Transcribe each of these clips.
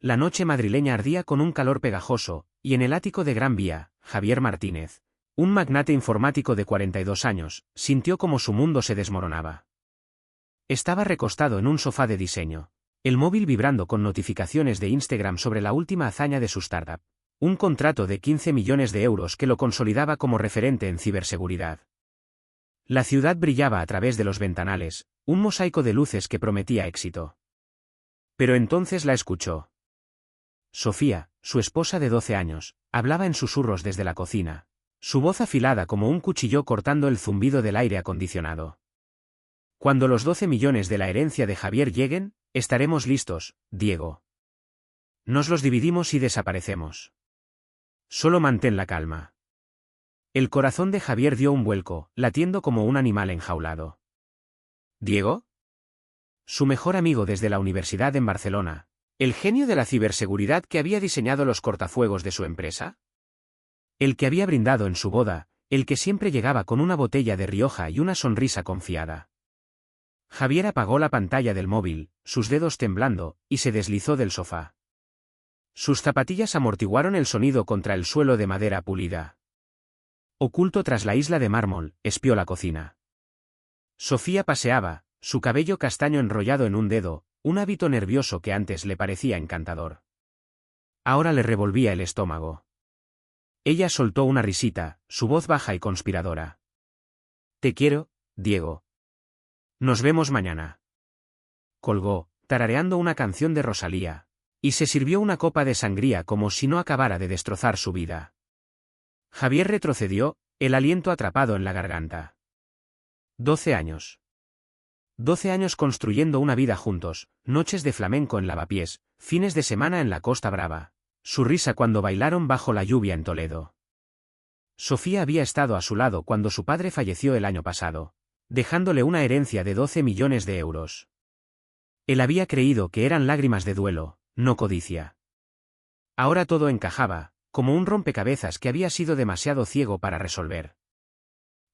La noche madrileña ardía con un calor pegajoso, y en el ático de Gran Vía, Javier Martínez, un magnate informático de 42 años, sintió como su mundo se desmoronaba. Estaba recostado en un sofá de diseño, el móvil vibrando con notificaciones de Instagram sobre la última hazaña de su startup, un contrato de 15 millones de euros que lo consolidaba como referente en ciberseguridad. La ciudad brillaba a través de los ventanales, un mosaico de luces que prometía éxito. Pero entonces la escuchó. Sofía, su esposa de 12 años, hablaba en susurros desde la cocina, su voz afilada como un cuchillo cortando el zumbido del aire acondicionado. Cuando los 12 millones de la herencia de Javier lleguen, estaremos listos, Diego. Nos los dividimos y desaparecemos. Solo mantén la calma. El corazón de Javier dio un vuelco, latiendo como un animal enjaulado. ¿Diego? Su mejor amigo desde la universidad en Barcelona, el genio de la ciberseguridad que había diseñado los cortafuegos de su empresa. El que había brindado en su boda, el que siempre llegaba con una botella de Rioja y una sonrisa confiada. Javier apagó la pantalla del móvil, sus dedos temblando, y se deslizó del sofá. Sus zapatillas amortiguaron el sonido contra el suelo de madera pulida. Oculto tras la isla de mármol, espió la cocina. Sofía paseaba, su cabello castaño enrollado en un dedo, un hábito nervioso que antes le parecía encantador. Ahora le revolvía el estómago. Ella soltó una risita, su voz baja y conspiradora. Te quiero, Diego. Nos vemos mañana. Colgó, tarareando una canción de Rosalía, y se sirvió una copa de sangría como si no acabara de destrozar su vida. Javier retrocedió, el aliento atrapado en la garganta. 12 años. 12 años construyendo una vida juntos, noches de flamenco en Lavapiés, fines de semana en la Costa Brava, su risa cuando bailaron bajo la lluvia en Toledo. Sofía había estado a su lado cuando su padre falleció el año pasado, dejándole una herencia de 12 millones de euros. Él había creído que eran lágrimas de duelo, no codicia. Ahora todo encajaba, como un rompecabezas que había sido demasiado ciego para resolver.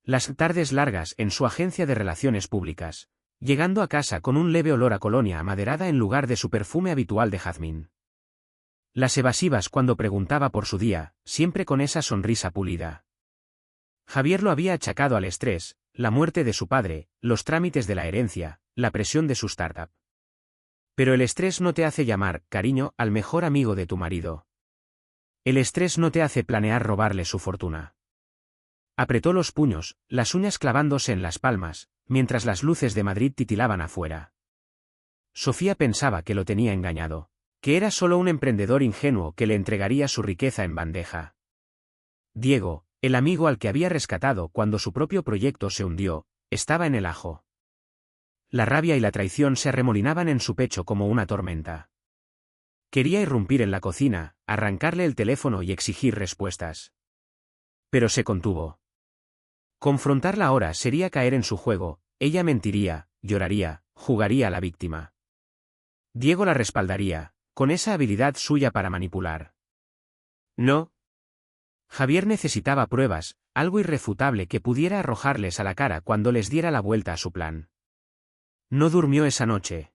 Las tardes largas en su agencia de relaciones públicas, llegando a casa con un leve olor a colonia amaderada en lugar de su perfume habitual de jazmín. Las evasivas cuando preguntaba por su día, siempre con esa sonrisa pulida. Javier lo había achacado al estrés, la muerte de su padre, los trámites de la herencia, la presión de su startup. Pero el estrés no te hace llamar, cariño, al mejor amigo de tu marido. El estrés no te hace planear robarle su fortuna. Apretó los puños, las uñas clavándose en las palmas, mientras las luces de Madrid titilaban afuera. Sofía pensaba que lo tenía engañado, que era solo un emprendedor ingenuo que le entregaría su riqueza en bandeja. Diego, el amigo al que había rescatado cuando su propio proyecto se hundió, estaba en el ajo. La rabia y la traición se arremolinaban en su pecho como una tormenta. Quería irrumpir en la cocina, arrancarle el teléfono y exigir respuestas. Pero se contuvo. Confrontarla ahora sería caer en su juego, ella mentiría, lloraría, jugaría a la víctima. Diego la respaldaría, con esa habilidad suya para manipular. No. Javier necesitaba pruebas, algo irrefutable que pudiera arrojarles a la cara cuando les diera la vuelta a su plan. No durmió esa noche.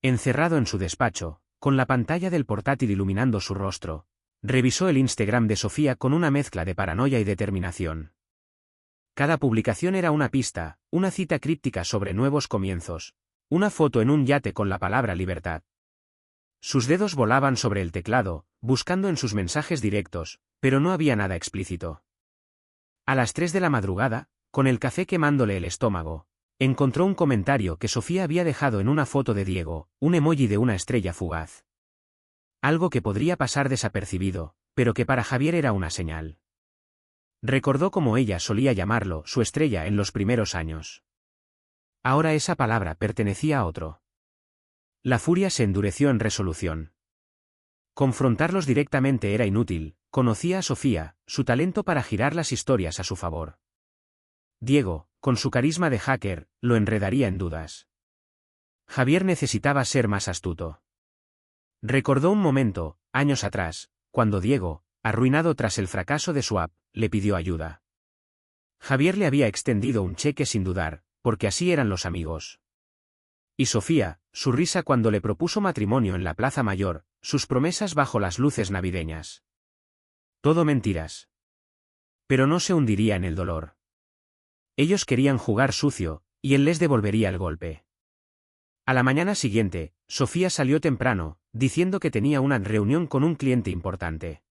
Encerrado en su despacho, con la pantalla del portátil iluminando su rostro, revisó el Instagram de Sofía con una mezcla de paranoia y determinación. Cada publicación era una pista, una cita críptica sobre nuevos comienzos, una foto en un yate con la palabra libertad. Sus dedos volaban sobre el teclado, buscando en sus mensajes directos, pero no había nada explícito. A las 3 de la madrugada, con el café quemándole el estómago, encontró un comentario que Sofía había dejado en una foto de Diego, un emoji de una estrella fugaz. Algo que podría pasar desapercibido, pero que para Javier era una señal. Recordó cómo ella solía llamarlo, su estrella en los primeros años. Ahora esa palabra pertenecía a otro. La furia se endureció en resolución. Confrontarlos directamente era inútil, conocía a Sofía, su talento para girar las historias a su favor. Diego, con su carisma de hacker, lo enredaría en dudas. Javier necesitaba ser más astuto. Recordó un momento, años atrás, cuando Diego, arruinado tras el fracaso de su app, le pidió ayuda. Javier le había extendido un cheque sin dudar, porque así eran los amigos. Y Sofía, su risa cuando le propuso matrimonio en la Plaza Mayor, sus promesas bajo las luces navideñas. Todo mentiras. Pero no se hundiría en el dolor. Ellos querían jugar sucio, y él les devolvería el golpe. A la mañana siguiente, Sofía salió temprano, diciendo que tenía una reunión con un cliente importante.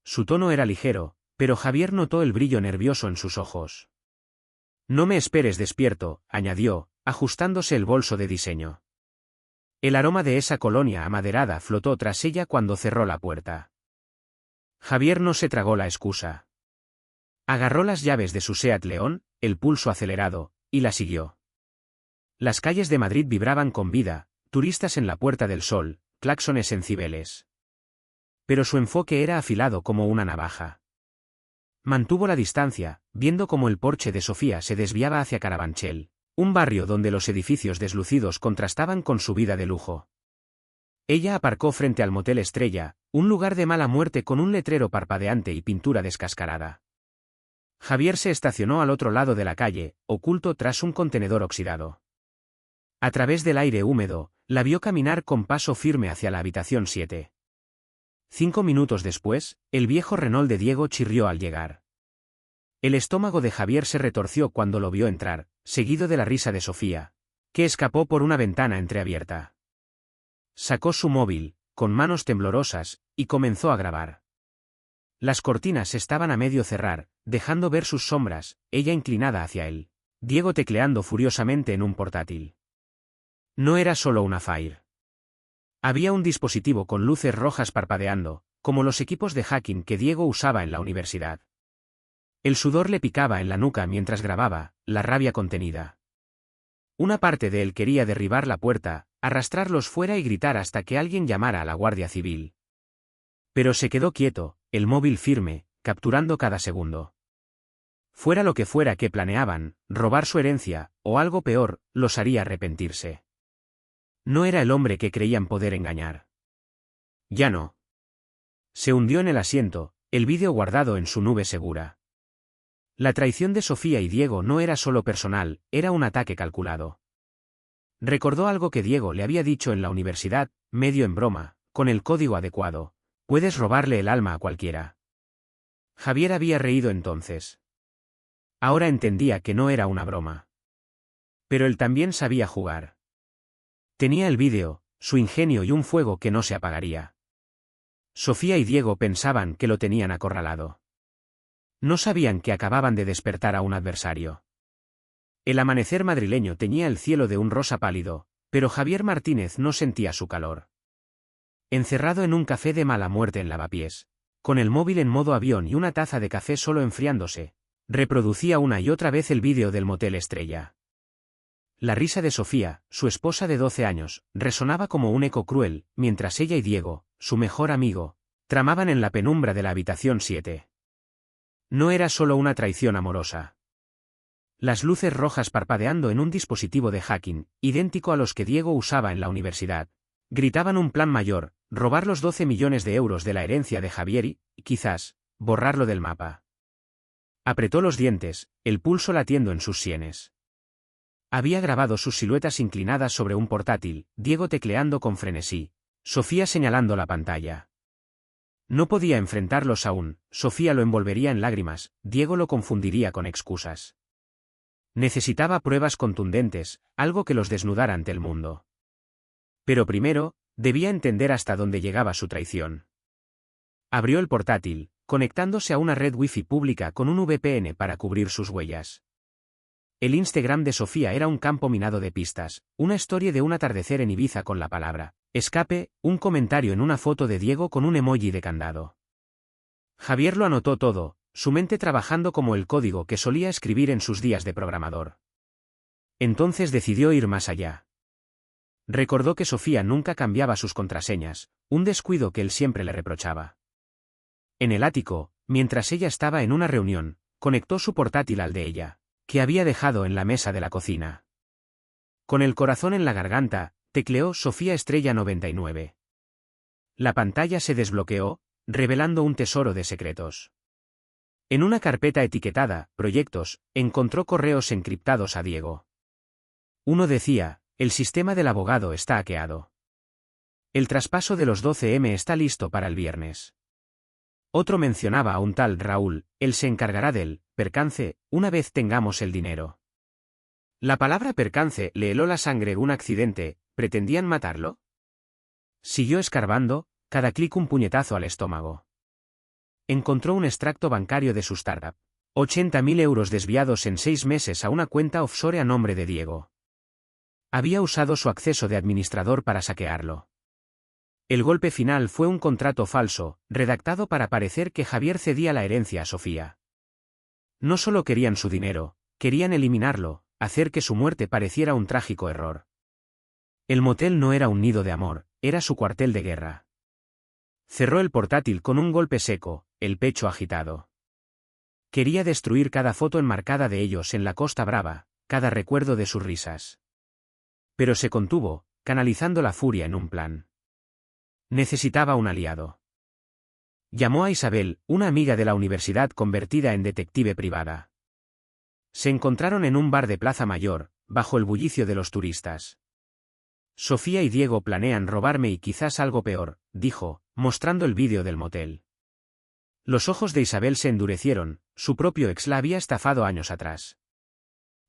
Su tono era ligero, pero Javier notó el brillo nervioso en sus ojos. No me esperes despierto, añadió, ajustándose el bolso de diseño. El aroma de esa colonia amaderada flotó tras ella cuando cerró la puerta. Javier no se tragó la excusa. Agarró las llaves de su Seat León, el pulso acelerado, y la siguió. Las calles de Madrid vibraban con vida, turistas en la Puerta del Sol, claxones en Cibeles. Pero su enfoque era afilado como una navaja. Mantuvo la distancia, viendo cómo el Porsche de Sofía se desviaba hacia Carabanchel, un barrio donde los edificios deslucidos contrastaban con su vida de lujo. Ella aparcó frente al Motel Estrella, un lugar de mala muerte con un letrero parpadeante y pintura descascarada. Javier se estacionó al otro lado de la calle, oculto tras un contenedor oxidado. A través del aire húmedo, la vio caminar con paso firme hacia la habitación 7. 5 minutos después, el viejo Renault de Diego chirrió al llegar. El estómago de Javier se retorció cuando lo vio entrar, seguido de la risa de Sofía, que escapó por una ventana entreabierta. Sacó su móvil, con manos temblorosas, y comenzó a grabar. Las cortinas estaban a medio cerrar, dejando ver sus sombras, ella inclinada hacia él, Diego tecleando furiosamente en un portátil. No era solo una Fire. Había un dispositivo con luces rojas parpadeando, como los equipos de hacking que Diego usaba en la universidad. El sudor le picaba en la nuca mientras grababa, la rabia contenida. Una parte de él quería derribar la puerta, arrastrarlos fuera y gritar hasta que alguien llamara a la Guardia Civil. Pero se quedó quieto, el móvil firme, capturando cada segundo. Fuera lo que fuera que planeaban, robar su herencia, o algo peor, los haría arrepentirse. No era el hombre que creían poder engañar. Ya no. Se hundió en el asiento, el vídeo guardado en su nube segura. La traición de Sofía y Diego no era solo personal, era un ataque calculado. Recordó algo que Diego le había dicho en la universidad, medio en broma, con el código adecuado: puedes robarle el alma a cualquiera. Javier había reído entonces. Ahora entendía que no era una broma. Pero él también sabía jugar. Tenía el vídeo, su ingenio y un fuego que no se apagaría. Sofía y Diego pensaban que lo tenían acorralado. No sabían que acababan de despertar a un adversario. El amanecer madrileño teñía el cielo de un rosa pálido, pero Javier Martínez no sentía su calor. Encerrado en un café de mala muerte en Lavapiés, con el móvil en modo avión y una taza de café solo enfriándose, reproducía una y otra vez el vídeo del Motel Estrella. La risa de Sofía, su esposa de 12 años, resonaba como un eco cruel, mientras ella y Diego, su mejor amigo, tramaban en la penumbra de la habitación 7. No era solo una traición amorosa. Las luces rojas parpadeando en un dispositivo de hacking, idéntico a los que Diego usaba en la universidad, gritaban un plan mayor: robar los 12 millones de euros de la herencia de Javier y, quizás, borrarlo del mapa. Apretó los dientes, el pulso latiendo en sus sienes. Había grabado sus siluetas inclinadas sobre un portátil, Diego tecleando con frenesí, Sofía señalando la pantalla. No podía enfrentarlos aún, Sofía lo envolvería en lágrimas, Diego lo confundiría con excusas. Necesitaba pruebas contundentes, algo que los desnudara ante el mundo. Pero primero, debía entender hasta dónde llegaba su traición. Abrió el portátil, conectándose a una red wifi pública con un VPN para cubrir sus huellas. El Instagram de Sofía era un campo minado de pistas, una historia de un atardecer en Ibiza con la palabra escape, un comentario en una foto de Diego con un emoji de candado. Javier lo anotó todo, su mente trabajando como el código que solía escribir en sus días de programador. Entonces decidió ir más allá. Recordó que Sofía nunca cambiaba sus contraseñas, un descuido que él siempre le reprochaba. En el ático, mientras ella estaba en una reunión, conectó su portátil al de ella, que había dejado en la mesa de la cocina. Con el corazón en la garganta, tecleó Sofía Estrella 99. La pantalla se desbloqueó, revelando un tesoro de secretos. En una carpeta etiquetada Proyectos, encontró correos encriptados a Diego. Uno decía: el sistema del abogado está hackeado. El traspaso de los 12M está listo para el viernes. Otro mencionaba a un tal Raúl, él se encargará del percance una vez tengamos el dinero. La palabra percance le heló la sangre. ¿Un accidente? ¿Pretendían matarlo? Siguió escarbando, cada clic un puñetazo al estómago. Encontró un extracto bancario de su startup. 80.000 euros desviados en 6 meses a una cuenta offshore a nombre de Diego. Había usado su acceso de administrador para saquearlo. El golpe final fue un contrato falso, redactado para parecer que Javier cedía la herencia a Sofía. No solo querían su dinero, querían eliminarlo, hacer que su muerte pareciera un trágico error. El motel no era un nido de amor, era su cuartel de guerra. Cerró el portátil con un golpe seco, el pecho agitado. Quería destruir cada foto enmarcada de ellos en la Costa Brava, cada recuerdo de sus risas. Pero se contuvo, canalizando la furia en un plan. Necesitaba un aliado. Llamó a Isabel, una amiga de la universidad convertida en detective privada. Se encontraron en un bar de Plaza Mayor, bajo el bullicio de los turistas. Sofía y Diego planean robarme y quizás algo peor, dijo, mostrando el vídeo del motel. Los ojos de Isabel se endurecieron, su propio ex la había estafado años atrás.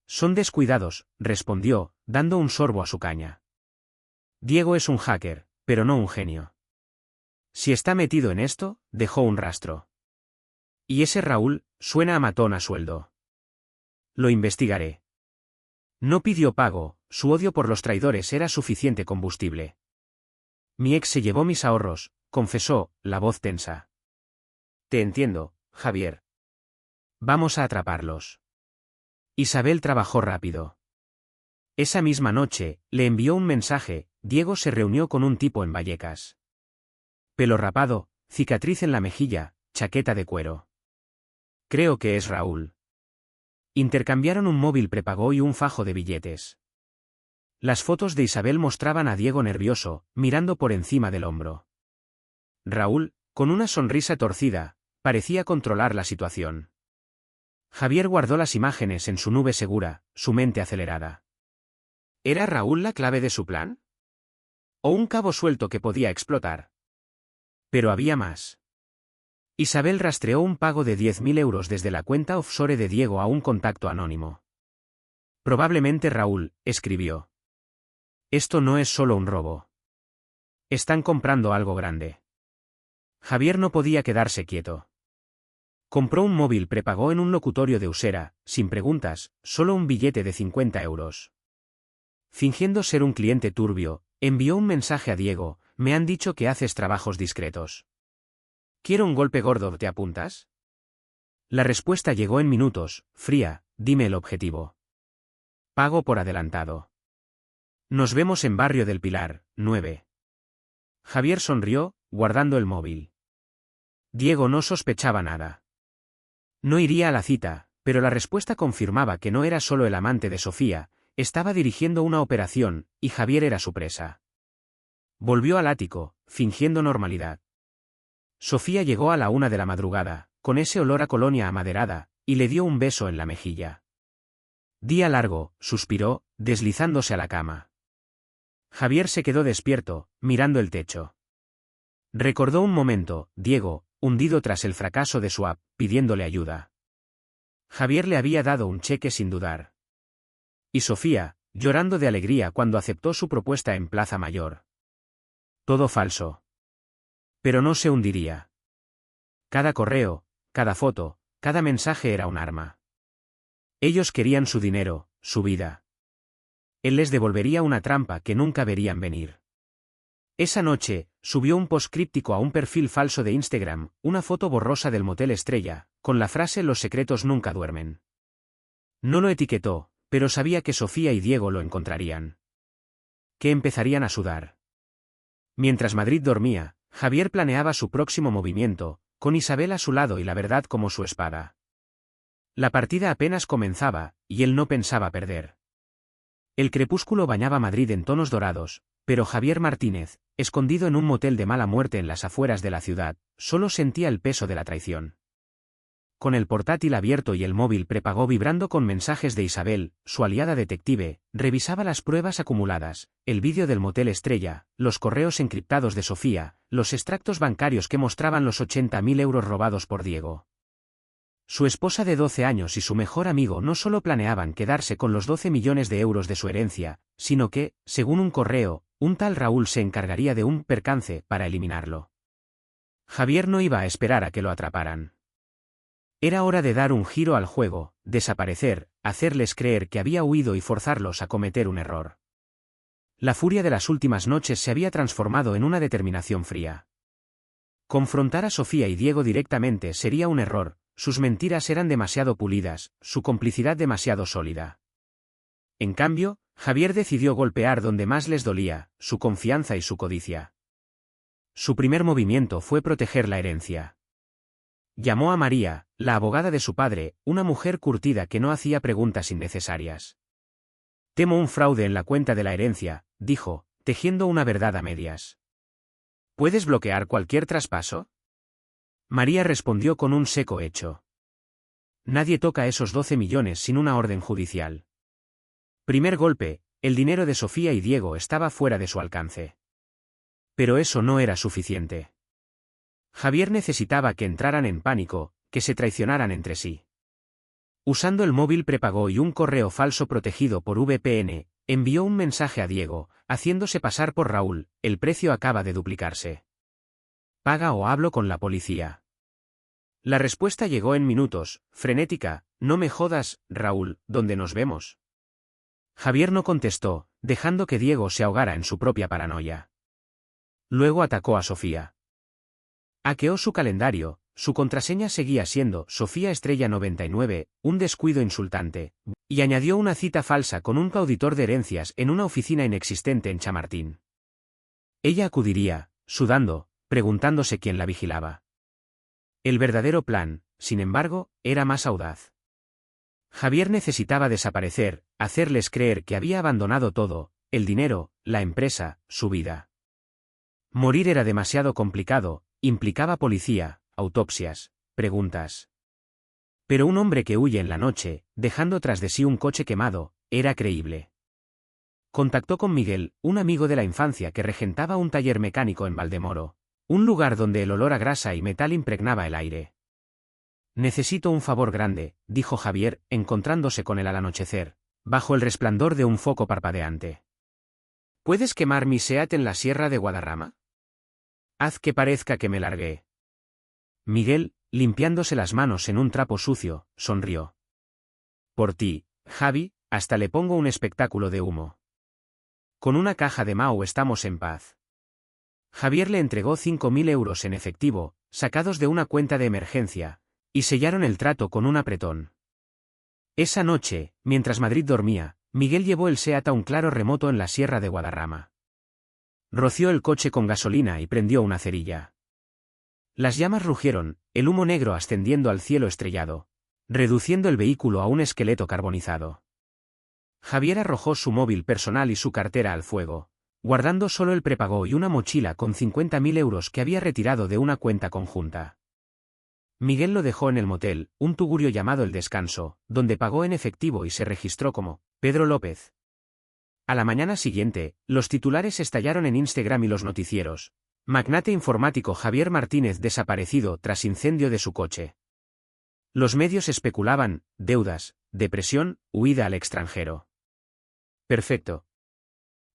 Son descuidados, respondió, dando un sorbo a su caña. Diego es un hacker, pero no un genio. Si está metido en esto, dejó un rastro. Y ese Raúl, suena a matón a sueldo. Lo investigaré. No pidió pago, su odio por los traidores era suficiente combustible. Mi ex se llevó mis ahorros, confesó, la voz tensa. Te entiendo, Javier. Vamos a atraparlos. Isabel trabajó rápido. Esa misma noche, le envió un mensaje. Diego se reunió con un tipo en Vallecas. Pelo rapado, cicatriz en la mejilla, chaqueta de cuero. Creo que es Raúl. Intercambiaron un móvil prepago y un fajo de billetes. Las fotos de Isabel mostraban a Diego nervioso, mirando por encima del hombro. Raúl, con una sonrisa torcida, parecía controlar la situación. Javier guardó las imágenes en su nube segura, su mente acelerada. ¿Era Raúl la clave de su plan? ¿O un cabo suelto que podía explotar? Pero había más. Isabel rastreó un pago de 10.000 euros desde la cuenta offshore de Diego a un contacto anónimo. Probablemente Raúl, escribió. Esto no es solo un robo. Están comprando algo grande. Javier no podía quedarse quieto. Compró un móvil prepago en un locutorio de Usera, sin preguntas, solo un billete de 50 euros. Fingiendo ser un cliente turbio, envió un mensaje a Diego, me han dicho que haces trabajos discretos. Quiero un golpe gordo, ¿te apuntas? La respuesta llegó en minutos, fría, dime el objetivo. Pago por adelantado. Nos vemos en Barrio del Pilar, 9. Javier sonrió, guardando el móvil. Diego no sospechaba nada. No iría a la cita, pero la respuesta confirmaba que no era solo el amante de Sofía, estaba dirigiendo una operación, y Javier era su presa. Volvió al ático, fingiendo normalidad. Sofía llegó a la 1 de la madrugada, con ese olor a colonia amaderada, y le dio un beso en la mejilla. Día largo, suspiró, deslizándose a la cama. Javier se quedó despierto, mirando el techo. Recordó un momento, Diego, hundido tras el fracaso de su app, pidiéndole ayuda. Javier le había dado un cheque sin dudar. Y Sofía, llorando de alegría cuando aceptó su propuesta en Plaza Mayor. Todo falso. Pero no se hundiría. Cada correo, cada foto, cada mensaje era un arma. Ellos querían su dinero, su vida. Él les devolvería una trampa que nunca verían venir. Esa noche, subió un post críptico a un perfil falso de Instagram, una foto borrosa del motel Estrella, con la frase «Los secretos nunca duermen». No lo etiquetó, pero sabía que Sofía y Diego lo encontrarían. Que empezarían a sudar. Mientras Madrid dormía, Javier planeaba su próximo movimiento, con Isabel a su lado y la verdad como su espada. La partida apenas comenzaba, y él no pensaba perder. El crepúsculo bañaba Madrid en tonos dorados, pero Javier Martínez, escondido en un motel de mala muerte en las afueras de la ciudad, solo sentía el peso de la traición. con el portátil abierto y el móvil prepago vibrando con mensajes de Isabel, su aliada detective, revisaba las pruebas acumuladas, el vídeo del motel Estrella, los correos encriptados de Sofía, los extractos bancarios que mostraban los 80.000 euros robados por Diego. Su esposa de 12 años y su mejor amigo no solo planeaban quedarse con los 12 millones de euros de su herencia, sino que, según un correo, un tal Raúl se encargaría de un percance para eliminarlo. Javier no iba a esperar a que lo atraparan. Era hora de dar un giro al juego, desaparecer, hacerles creer que había huido y forzarlos a cometer un error. La furia de las últimas noches se había transformado en una determinación fría. Confrontar a Sofía y Diego directamente sería un error, sus mentiras eran demasiado pulidas, su complicidad demasiado sólida. En cambio, Javier decidió golpear donde más les dolía, su confianza y su codicia. Su primer movimiento fue proteger la herencia. Llamó a María, la abogada de su padre, una mujer curtida que no hacía preguntas innecesarias. Temo un fraude en la cuenta de la herencia, dijo, tejiendo una verdad a medias. ¿Puedes bloquear cualquier traspaso? María respondió con un seco hecho. Nadie toca esos 12 millones sin una orden judicial. Primer golpe, el dinero de Sofía y Diego estaba fuera de su alcance. Pero eso no era suficiente. Javier necesitaba que entraran en pánico, que se traicionaran entre sí. Usando el móvil prepago y un correo falso protegido por VPN, envió un mensaje a Diego, haciéndose pasar por Raúl, el precio acaba de duplicarse. Paga o hablo con la policía. La respuesta llegó en minutos, frenética, no me jodas, Raúl, ¿dónde nos vemos? Javier no contestó, dejando que Diego se ahogara en su propia paranoia. Luego atacó a Sofía. Hackeó su calendario, su contraseña seguía siendo Sofía Estrella 99, un descuido insultante, y añadió una cita falsa con un auditor de herencias en una oficina inexistente en Chamartín. Ella acudiría, sudando, preguntándose quién la vigilaba. El verdadero plan, sin embargo, era más audaz. Javier necesitaba desaparecer, hacerles creer que había abandonado todo, el dinero, la empresa, su vida. Morir era demasiado complicado, implicaba policía, autopsias, preguntas. Pero un hombre que huye en la noche, dejando tras de sí un coche quemado, era creíble. Contactó con Miguel, un amigo de la infancia que regentaba un taller mecánico en Valdemoro, un lugar donde el olor a grasa y metal impregnaba el aire. Necesito un favor grande, dijo Javier, encontrándose con él al anochecer, bajo el resplandor de un foco parpadeante. ¿Puedes quemar mi SEAT en la Sierra de Guadarrama? Haz que parezca que me largué. Miguel, limpiándose las manos en un trapo sucio, sonrió. Por ti, Javi, hasta le pongo un espectáculo de humo. Con una caja de Mao estamos en paz. Javier le entregó 5.000 euros en efectivo, sacados de una cuenta de emergencia, y sellaron el trato con un apretón. Esa noche, mientras Madrid dormía, Miguel llevó el SEAT a un claro remoto en la Sierra de Guadarrama. Roció el coche con gasolina y prendió una cerilla. Las llamas rugieron, el humo negro ascendiendo al cielo estrellado, reduciendo el vehículo a un esqueleto carbonizado. Javier arrojó su móvil personal y su cartera al fuego, guardando solo el prepago y una mochila con 50.000 euros que había retirado de una cuenta conjunta. Miguel lo dejó en el motel, un tugurio llamado El Descanso, donde pagó en efectivo y se registró como Pedro López. A la mañana siguiente, los titulares estallaron en Instagram y los noticieros. Magnate informático Javier Martínez desaparecido tras incendio de su coche. Los medios especulaban, deudas, depresión, huida al extranjero. Perfecto.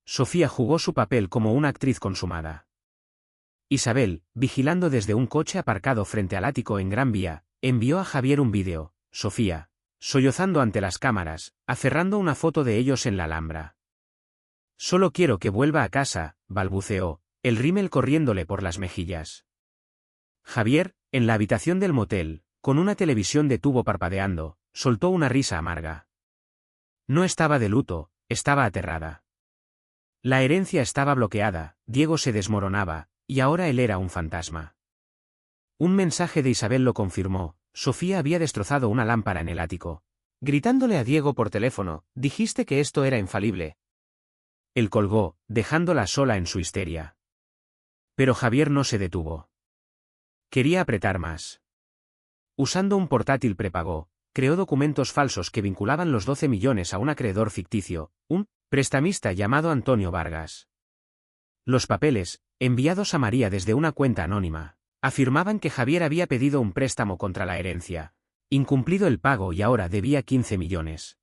Sofía jugó su papel como una actriz consumada. Isabel, vigilando desde un coche aparcado frente al ático en Gran Vía, envió a Javier un vídeo, Sofía, sollozando ante las cámaras, aferrando una foto de ellos en la Alhambra. Solo quiero que vuelva a casa, balbuceó, el rímel corriéndole por las mejillas. Javier, en la habitación del motel, con una televisión de tubo parpadeando, soltó una risa amarga. No estaba de luto, estaba aterrada. La herencia estaba bloqueada, Diego se desmoronaba, y ahora él era un fantasma. Un mensaje de Isabel lo confirmó, Sofía había destrozado una lámpara en el ático. Gritándole a Diego por teléfono, dijiste que esto era infalible. Él colgó, dejándola sola en su histeria. Pero Javier no se detuvo. Quería apretar más. usando un portátil prepago, creó documentos falsos que vinculaban los 12 millones a un acreedor ficticio, un prestamista llamado Antonio Vargas. Los papeles, enviados a María desde una cuenta anónima, afirmaban que Javier había pedido un préstamo contra la herencia, incumplido el pago y ahora debía 15 millones.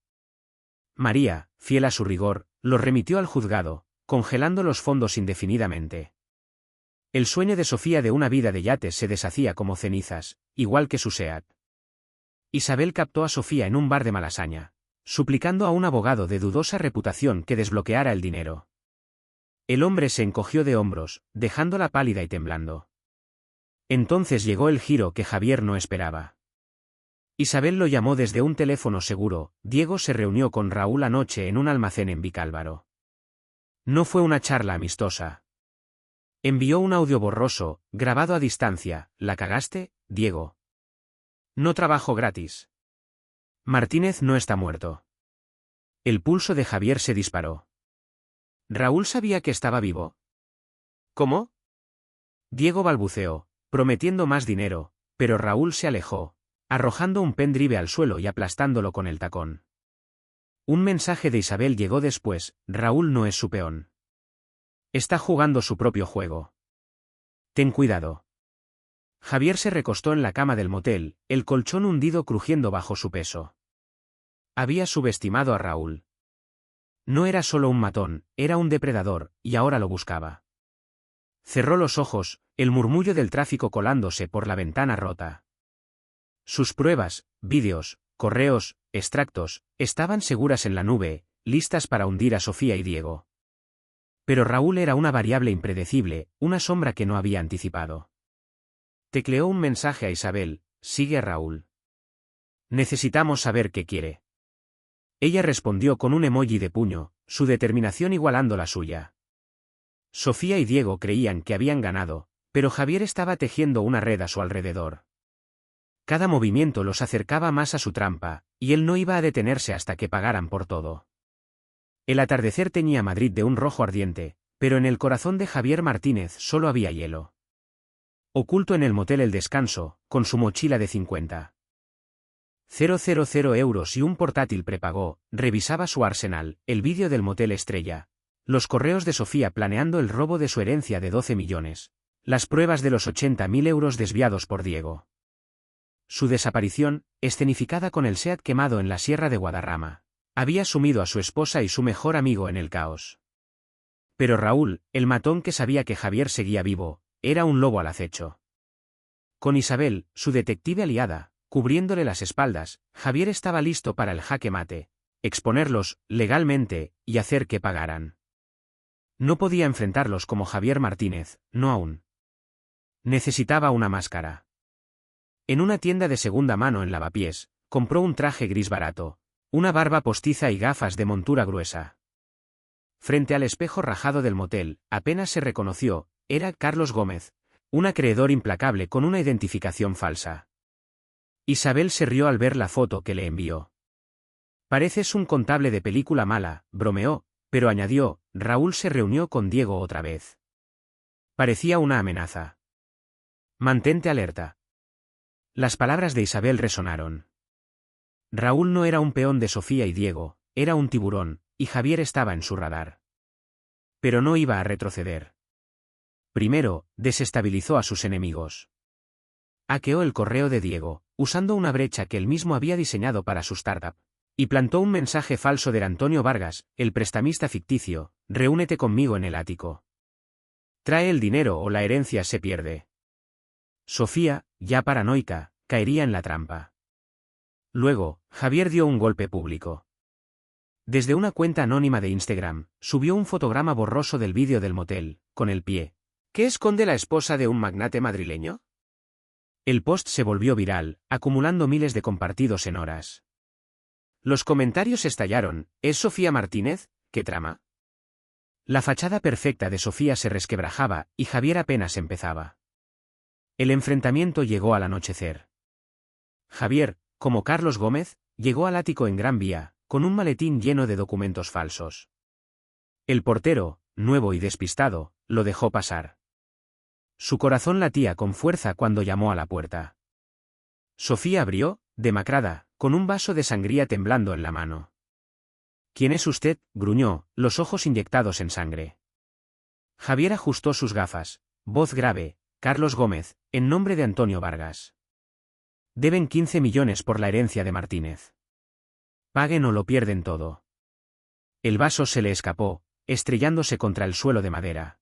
María, fiel a su rigor, los remitió al juzgado, congelando los fondos indefinidamente. El sueño de Sofía de una vida de yates se deshacía como cenizas, igual que su SEAT. Isabel captó a Sofía en un bar de Malasaña, suplicando a un abogado de dudosa reputación que desbloqueara el dinero. El hombre se encogió de hombros, dejándola pálida y temblando. Entonces llegó el giro que Javier no esperaba. Isabel lo llamó desde un teléfono seguro. Diego se reunió con Raúl anoche en un almacén en Vicálvaro. No fue una charla amistosa. Envió un audio borroso, grabado a distancia. ¿La cagaste, Diego? No trabajo gratis. Martínez no está muerto. El pulso de Javier se disparó. ¿Raúl sabía que estaba vivo? ¿Cómo? Diego balbuceó, prometiendo más dinero, pero Raúl se alejó, arrojando un pendrive al suelo y aplastándolo con el tacón. Un mensaje de Isabel llegó después: Raúl no es su peón. Está jugando su propio juego. Ten cuidado. Javier se recostó en la cama del motel, el colchón hundido crujiendo bajo su peso. Había subestimado a Raúl. No era solo un matón, era un depredador, y ahora lo buscaba. Cerró los ojos, el murmullo del tráfico colándose por la ventana rota. Sus pruebas, vídeos, correos, extractos, estaban seguras en la nube, listas para hundir a Sofía y Diego. Pero Raúl era una variable impredecible, una sombra que no había anticipado. Tecleó un mensaje a Isabel: sigue a Raúl. Necesitamos saber qué quiere. Ella respondió con un emoji de puño, su determinación igualando la suya. Sofía y Diego creían que habían ganado, pero Javier estaba tejiendo una red a su alrededor. Cada movimiento los acercaba más a su trampa, y él no iba a detenerse hasta que pagaran por todo. El atardecer teñía Madrid de un rojo ardiente, pero en el corazón de Javier Martínez solo había hielo. Oculto en el motel El Descanso, con su mochila de 50,000 euros y un portátil prepago, revisaba su arsenal, el vídeo del motel Estrella, los correos de Sofía planeando el robo de su herencia de 12 millones, las pruebas de los 80.000 euros desviados por Diego. Su desaparición, escenificada con el SEAT quemado en la Sierra de Guadarrama, había sumido a su esposa y su mejor amigo en el caos. Pero Raúl, el matón que sabía que Javier seguía vivo, era un lobo al acecho. Con Isabel, su detective aliada, cubriéndole las espaldas, Javier estaba listo para el jaque mate, exponerlos, legalmente, y hacer que pagaran. No podía enfrentarlos como Javier Martínez, no aún. Necesitaba una máscara. En una tienda de segunda mano en Lavapiés, compró un traje gris barato, una barba postiza y gafas de montura gruesa. Frente al espejo rajado del motel, apenas se reconoció: era Carlos Gómez, un acreedor implacable con una identificación falsa. Isabel se rió al ver la foto que le envió. Pareces un contable de película mala, bromeó, pero añadió: Raúl se reunió con Diego otra vez. Parecía una amenaza. Mantente alerta. Las palabras de Isabel resonaron. Raúl no era un peón de Sofía y Diego, era un tiburón, y Javier estaba en su radar. Pero no iba a retroceder. Primero, desestabilizó a sus enemigos. Hackeó el correo de Diego, usando una brecha que él mismo había diseñado para su startup, y plantó un mensaje falso de Antonio Vargas, el prestamista ficticio: reúnete conmigo en el ático. Trae el dinero o la herencia se pierde. Sofía, ya paranoica, caería en la trampa. Luego, Javier dio un golpe público. Desde una cuenta anónima de Instagram, subió un fotograma borroso del vídeo del motel, con el pie: ¿qué esconde la esposa de un magnate madrileño? El post se volvió viral, acumulando miles de compartidos en horas. Los comentarios estallaron: ¿es Sofía Martínez? ¿Qué trama? La fachada perfecta de Sofía se resquebrajaba, y Javier apenas empezaba. El enfrentamiento llegó al anochecer. Javier, como Carlos Gómez, llegó al ático en Gran Vía, con un maletín lleno de documentos falsos. El portero, nuevo y despistado, lo dejó pasar. Su corazón latía con fuerza cuando llamó a la puerta. Sofía abrió, demacrada, con un vaso de sangría temblando en la mano. ¿Quién es usted?, gruñó, los ojos inyectados en sangre. Javier ajustó sus gafas. Voz grave: Carlos Gómez, en nombre de Antonio Vargas. Deben 15 millones por la herencia de Martínez. Paguen o lo pierden todo. El vaso se le escapó, estrellándose contra el suelo de madera.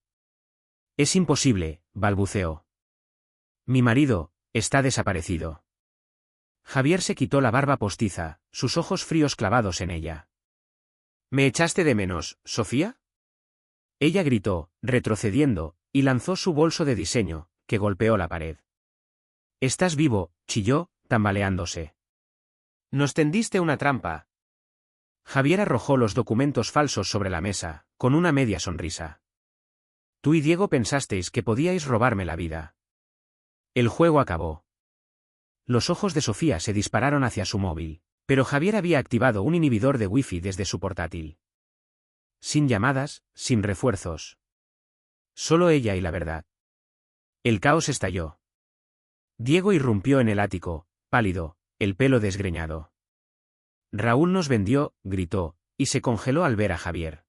Es imposible, balbuceó. Mi marido está desaparecido. Javier se quitó la barba postiza, sus ojos fríos clavados en ella. ¿Me echaste de menos, Sofía? Ella gritó, retrocediendo, y lanzó su bolso de diseño, que golpeó la pared. Estás vivo, chilló, tambaleándose. Nos tendiste una trampa. Javier arrojó los documentos falsos sobre la mesa, con una media sonrisa. Tú y Diego pensasteis que podíais robarme la vida. El juego acabó. Los ojos de Sofía se dispararon hacia su móvil, pero Javier había activado un inhibidor de wifi desde su portátil. Sin llamadas, sin refuerzos. Solo ella y la verdad. El caos estalló. Diego irrumpió en el ático, pálido, el pelo desgreñado. Raúl nos vendió, gritó, y se congeló al ver a Javier.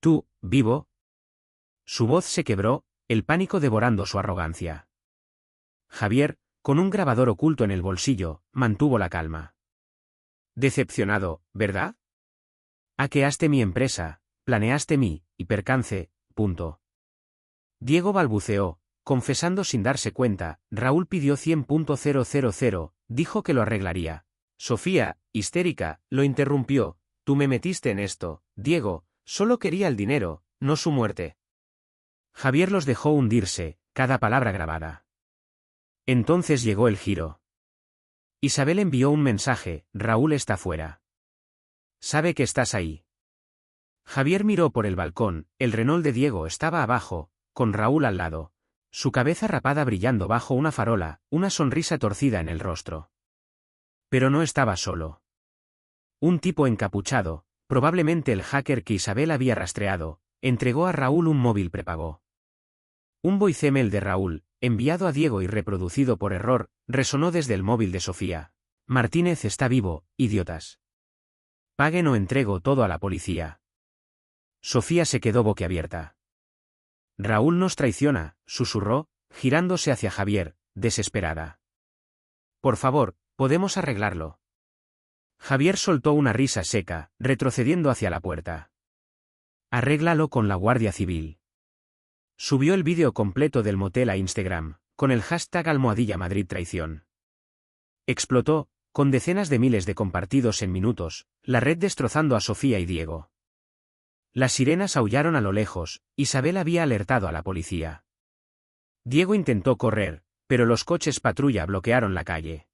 ¿Tú, vivo? Su voz se quebró, el pánico devorando su arrogancia. Javier, con un grabador oculto en el bolsillo, mantuvo la calma. Decepcionado, ¿verdad? Hackeaste mi empresa, planeaste mi percance, punto. Diego balbuceó, confesando sin darse cuenta. Raúl pidió 100.000, dijo que lo arreglaría. Sofía, histérica, lo interrumpió. Tú me metiste en esto, Diego, solo quería el dinero, no su muerte. Javier los dejó hundirse, cada palabra grabada. Entonces llegó el giro. Isabel envió un mensaje: Raúl está fuera. Sabe que estás ahí. Javier miró por el balcón, el Renault de Diego estaba abajo, con Raúl al lado, su cabeza rapada brillando bajo una farola, una sonrisa torcida en el rostro. Pero no estaba solo. Un tipo encapuchado, probablemente el hacker que Isabel había rastreado, entregó a Raúl un móvil prepago. Un voicemail de Raúl, enviado a Diego y reproducido por error, resonó desde el móvil de Sofía. Martínez está vivo, idiotas. Paguen o entrego todo a la policía. Sofía se quedó boquiabierta. Raúl nos traiciona, susurró, girándose hacia Javier, desesperada. Por favor, podemos arreglarlo. Javier soltó una risa seca, retrocediendo hacia la puerta. Arréglalo con la Guardia Civil. Subió el vídeo completo del motel a Instagram, con el hashtag #MadridTraición. Explotó, con decenas de miles de compartidos en minutos, la red destrozando a Sofía y Diego. Las sirenas aullaron a lo lejos, Isabel había alertado a la policía. Diego intentó correr, pero los coches patrulla bloquearon la calle.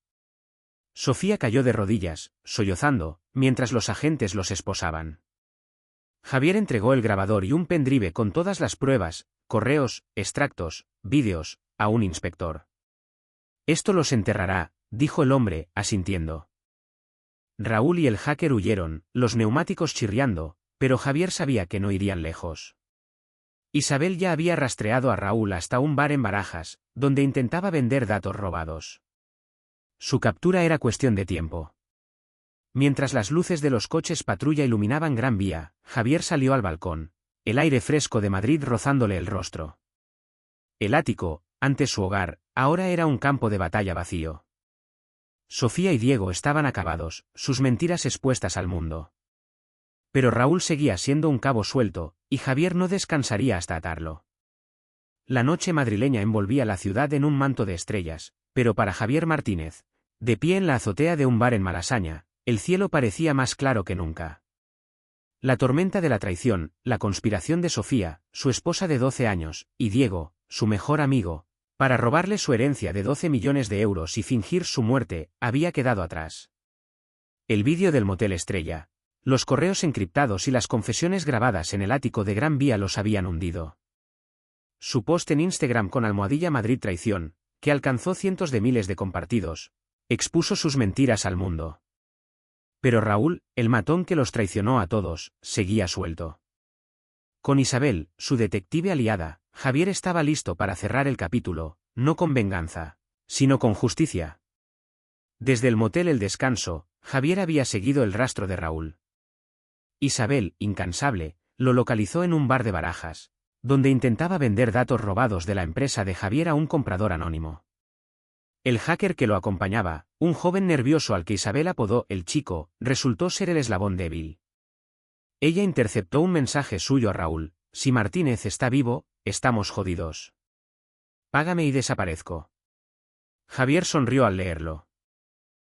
Sofía cayó de rodillas, sollozando, mientras los agentes los esposaban. Javier entregó el grabador y un pendrive con todas las pruebas, correos, extractos, vídeos, a un inspector. Esto los enterrará, dijo el hombre, asintiendo. Raúl y el hacker huyeron, los neumáticos chirriando, pero Javier sabía que no irían lejos. Isabel ya había rastreado a Raúl hasta un bar en Barajas, donde intentaba vender datos robados. Su captura era cuestión de tiempo. Mientras las luces de los coches patrulla iluminaban Gran Vía, Javier salió al balcón, el aire fresco de Madrid rozándole el rostro. El ático, antes su hogar, ahora era un campo de batalla vacío. Sofía y Diego estaban acabados, sus mentiras expuestas al mundo. Pero Raúl seguía siendo un cabo suelto, y Javier no descansaría hasta atarlo. La noche madrileña envolvía la ciudad en un manto de estrellas, pero para Javier Martínez, de pie en la azotea de un bar en Malasaña, el cielo parecía más claro que nunca. La tormenta de la traición, la conspiración de Sofía, su esposa de 12 años, y Diego, su mejor amigo, para robarle su herencia de 12 millones de euros y fingir su muerte, había quedado atrás. El vídeo del motel Estrella, los correos encriptados y las confesiones grabadas en el ático de Gran Vía los habían hundido. Su post en Instagram con #MadridTraición, que alcanzó cientos de miles de compartidos, expuso sus mentiras al mundo. Pero Raúl, el matón que los traicionó a todos, seguía suelto. Con Isabel, su detective aliada, Javier estaba listo para cerrar el capítulo, no con venganza, sino con justicia. Desde el motel El Descanso, Javier había seguido el rastro de Raúl. Isabel, incansable, lo localizó en un bar de Barajas, donde intentaba vender datos robados de la empresa de Javier a un comprador anónimo. El hacker que lo acompañaba, un joven nervioso al que Isabel apodó el Chico, resultó ser el eslabón débil. Ella interceptó un mensaje suyo a Raúl: si Martínez está vivo, estamos jodidos. Págame y desaparezco. Javier sonrió al leerlo.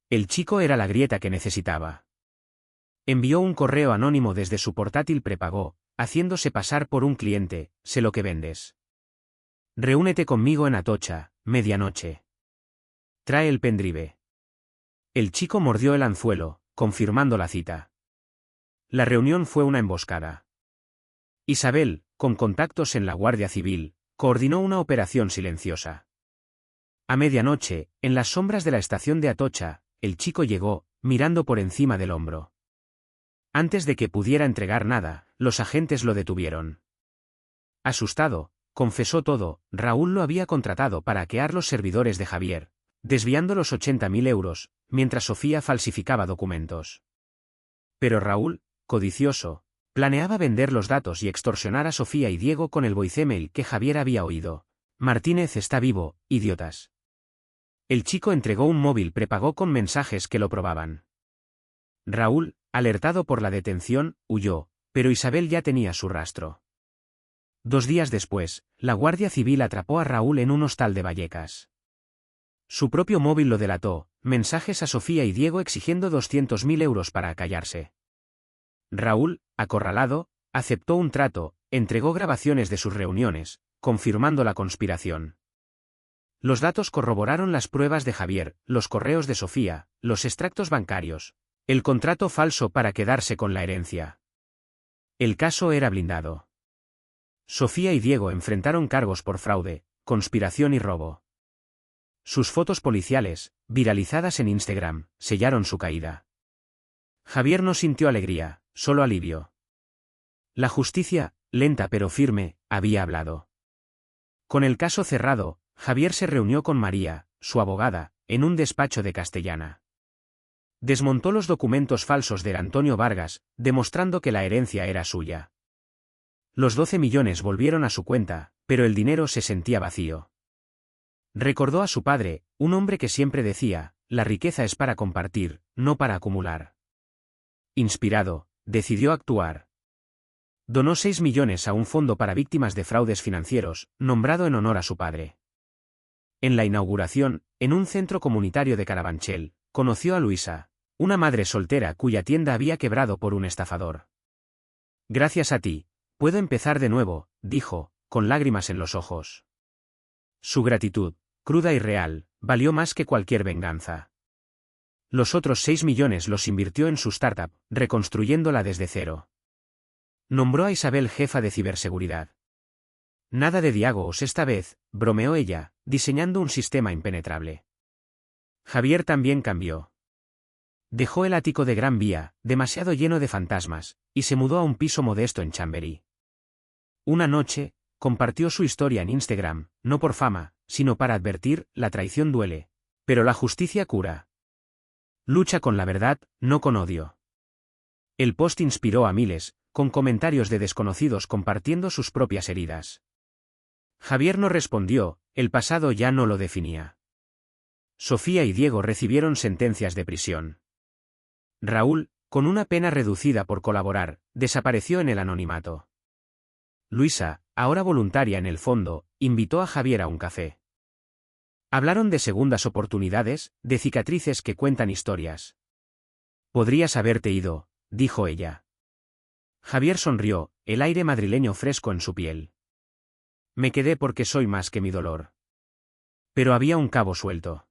El Chico era la grieta que necesitaba. Envió un correo anónimo desde su portátil prepago, haciéndose pasar por un cliente: sé lo que vendes. Reúnete conmigo en Atocha, medianoche. Trae el pendrive. El Chico mordió el anzuelo, confirmando la cita. La reunión fue una emboscada. Isabel, con contactos en la Guardia Civil, coordinó una operación silenciosa. A medianoche, en las sombras de la estación de Atocha, el Chico llegó, mirando por encima del hombro. Antes de que pudiera entregar nada, los agentes lo detuvieron. Asustado, confesó todo: Raúl lo había contratado para hackear los servidores de Javier, desviando los 80.000 euros, mientras Sofía falsificaba documentos. Pero Raúl, codicioso, planeaba vender los datos y extorsionar a Sofía y Diego con el voicemail que Javier había oído: Martínez está vivo, idiotas. El Chico entregó un móvil prepago con mensajes que lo probaban. Raúl, alertado por la detención, huyó, pero Isabel ya tenía su rastro. 2 días después, la Guardia Civil atrapó a Raúl en un hostal de Vallecas. Su propio móvil lo delató: mensajes a Sofía y Diego exigiendo 200.000 euros para acallarse. Raúl, acorralado, aceptó un trato, entregó grabaciones de sus reuniones, confirmando la conspiración. Los datos corroboraron las pruebas de Javier, los correos de Sofía, los extractos bancarios, el contrato falso para quedarse con la herencia. El caso era blindado. Sofía y Diego enfrentaron cargos por fraude, conspiración y robo. Sus fotos policiales, viralizadas en Instagram, sellaron su caída. Javier no sintió alegría, solo alivio. La justicia, lenta pero firme, había hablado. Con el caso cerrado, Javier se reunió con María, su abogada, en un despacho de Castellana. Desmontó los documentos falsos de Antonio Vargas, demostrando que la herencia era suya. Los 12 millones volvieron a su cuenta, pero el dinero se sentía vacío. Recordó a su padre, un hombre que siempre decía: la riqueza es para compartir, no para acumular. Inspirado, decidió actuar. Donó 6 millones a un fondo para víctimas de fraudes financieros, nombrado en honor a su padre. En la inauguración, en un centro comunitario de Carabanchel, conoció a Luisa, una madre soltera cuya tienda había quebrado por un estafador. Gracias a ti, puedo empezar de nuevo, dijo, con lágrimas en los ojos. Su gratitud, cruda y real, valió más que cualquier venganza. Los otros 6 millones los invirtió en su startup, reconstruyéndola desde cero. Nombró a Isabel jefa de ciberseguridad. Nada de diálogos esta vez, bromeó ella, diseñando un sistema impenetrable. Javier también cambió. Dejó el ático de Gran Vía, demasiado lleno de fantasmas, y se mudó a un piso modesto en Chamberí. Una noche, compartió su historia en Instagram, no por fama, sino para advertir: la traición duele, pero la justicia cura. Lucha con la verdad, no con odio. El post inspiró a miles, con comentarios de desconocidos compartiendo sus propias heridas. Javier no respondió, el pasado ya no lo definía. Sofía y Diego recibieron sentencias de prisión. Raúl, con una pena reducida por colaborar, desapareció en el anonimato. Luisa, ahora voluntaria en el fondo, invitó a Javier a un café. Hablaron de segundas oportunidades, de cicatrices que cuentan historias. Podrías haberte ido, dijo ella. Javier sonrió, el aire madrileño fresco en su piel. Me quedé porque soy más que mi dolor. Pero había un cabo suelto.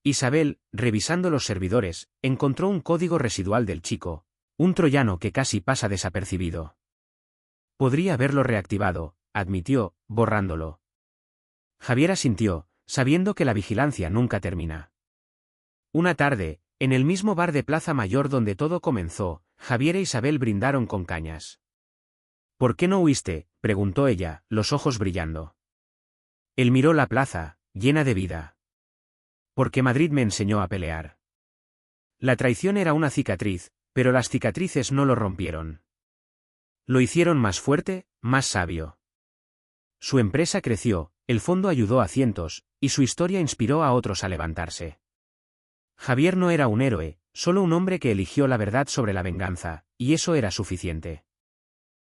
Isabel, revisando los servidores, encontró un código residual del Chico, un troyano que casi pasa desapercibido. Podría haberlo reactivado, admitió, borrándolo. Javier asintió, sabiendo que la vigilancia nunca termina. Una tarde, en el mismo bar de Plaza Mayor donde todo comenzó, Javier e Isabel brindaron con cañas. ¿Por qué no huiste?, preguntó ella, los ojos brillando. Él miró la plaza, llena de vida. Porque Madrid me enseñó a pelear. La traición era una cicatriz, pero las cicatrices no lo rompieron. Lo hicieron más fuerte, más sabio. Su empresa creció, el fondo ayudó a cientos, y su historia inspiró a otros a levantarse. Javier no era un héroe, solo un hombre que eligió la verdad sobre la venganza, y eso era suficiente.